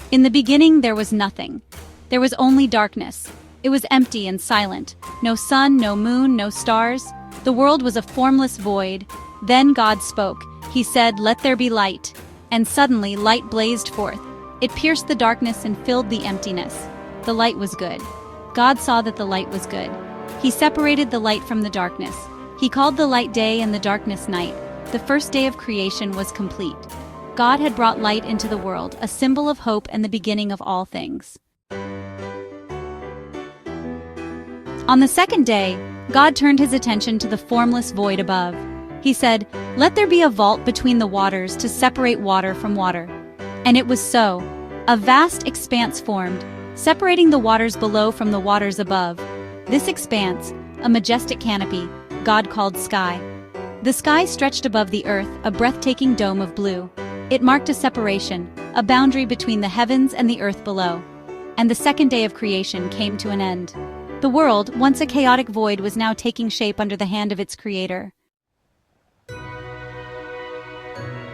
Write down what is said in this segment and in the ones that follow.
In the beginning there was nothing. There was only darkness. It was empty and silent. No sun, no moon, no stars. The world was a formless void. Then God spoke. He said, "Let there be light." And suddenly light blazed forth. It pierced the darkness and filled the emptiness. The light was good. God saw that the light was good. He separated the light from the darkness. He called the light day and the darkness night. The first day of creation was complete. God had brought light into the world, a symbol of hope and the beginning of all things. On the second day, God turned his attention to the formless void above. He said, "Let there be a vault between the waters to separate water from water." And it was so. A vast expanse formed, separating the waters below from the waters above. This expanse, a majestic canopy, God called sky. The sky stretched above the earth, a breathtaking dome of blue. It marked a separation, a boundary between the heavens and the earth below. And the second day of creation came to an end. The world, once a chaotic void, was now taking shape under the hand of its creator.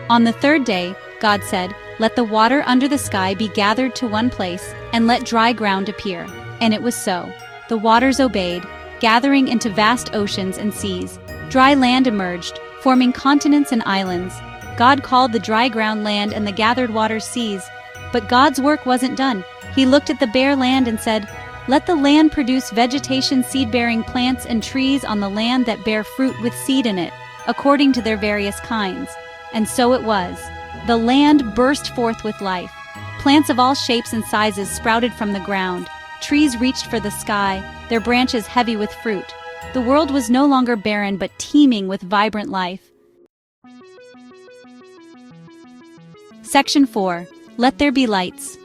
On the third day, God said, "Let the water under the sky be gathered to one place, and let dry ground appear." And it was so. The waters obeyed, gathering into vast oceans and seas. Dry land emerged, forming continents and islands. God called the dry ground land and the gathered waters seas. But God's work wasn't done. He looked at the bare land and said, "Let the land produce vegetation, seed-bearing plants and trees on the land that bear fruit with seed in it, according to their various kinds." And so it was. The land burst forth with life. Plants of all shapes and sizes sprouted from the ground. Trees reached for the sky, their branches heavy with fruit. The world was no longer barren but teeming with vibrant life. Section 4. Let there be lights.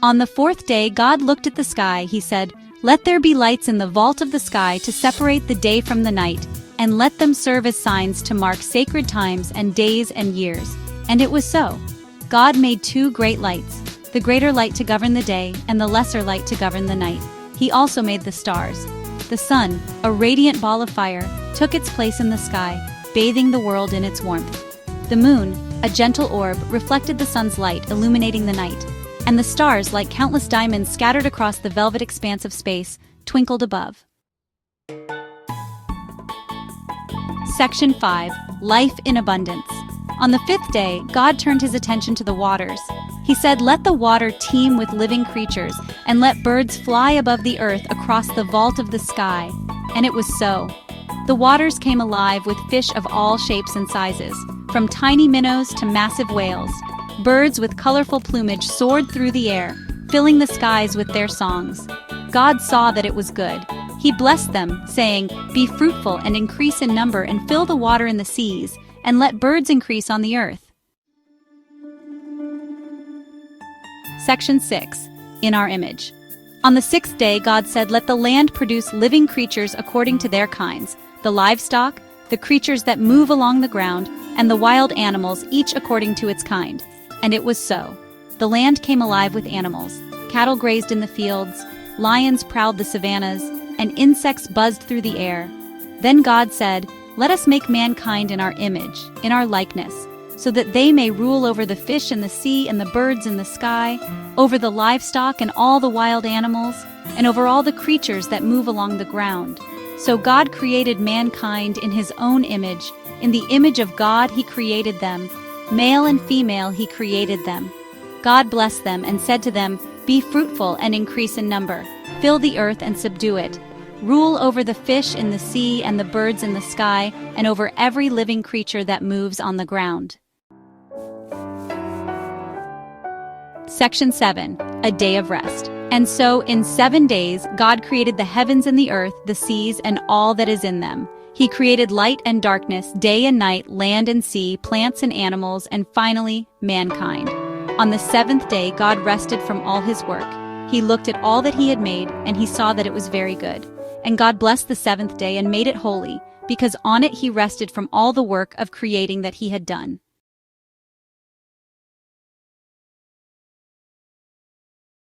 On the fourth day, God looked at the sky. He said, "Let there be lights in the vault of the sky to separate the day from the night, and let them serve as signs to mark sacred times and days and years." And it was so. God made two great lights, the greater light to govern the day and the lesser light to govern the night. He also made the stars. The sun, a radiant ball of fire, took its place in the sky, bathing the world in its warmth. The moon, a gentle orb, reflected the sun's light, illuminating the night. And the stars, like countless diamonds scattered across the velvet expanse of space, twinkled above. Section 5. Life in abundance. On the fifth day, God turned his attention to the waters. He said, "Let the water teem with living creatures, and let birds fly above the earth across the vault of the sky." And it was so. The waters came alive with fish of all shapes and sizes, from tiny minnows to massive whales. Birds with colorful plumage soared through the air, filling the skies with their songs. God saw that it was good. He blessed them, saying, "Be fruitful and increase in number and fill the water in the seas, and let birds increase on the earth." Section 6. In our image. On the sixth day, God said, "Let the land produce living creatures according to their kinds, the livestock, the creatures that move along the ground, and the wild animals, each according to its kind." And it was so. The land came alive with animals. Cattle grazed in the fields, lions prowled the savannas, and insects buzzed through the air. Then God said, "Let us make mankind in our image, in our likeness, so that they may rule over the fish in the sea and the birds in the sky, over the livestock and all the wild animals, and over all the creatures that move along the ground." So God created mankind in his own image. In the image of God he created them. Male and female he created them. God blessed them and said to them, "Be fruitful and increase in number. Fill the earth and subdue it. Rule over the fish in the sea and the birds in the sky, and over every living creature that moves on the ground." Section 7. A day of rest. And so, in 7 days, God created the heavens and the earth, the seas, and all that is in them. He created light and darkness, day and night, land and sea, plants and animals, and finally, mankind. On the seventh day, God rested from all his work. He looked at all that he had made, and he saw that it was very good. And God blessed the seventh day and made it holy, because on it he rested from all the work of creating that he had done.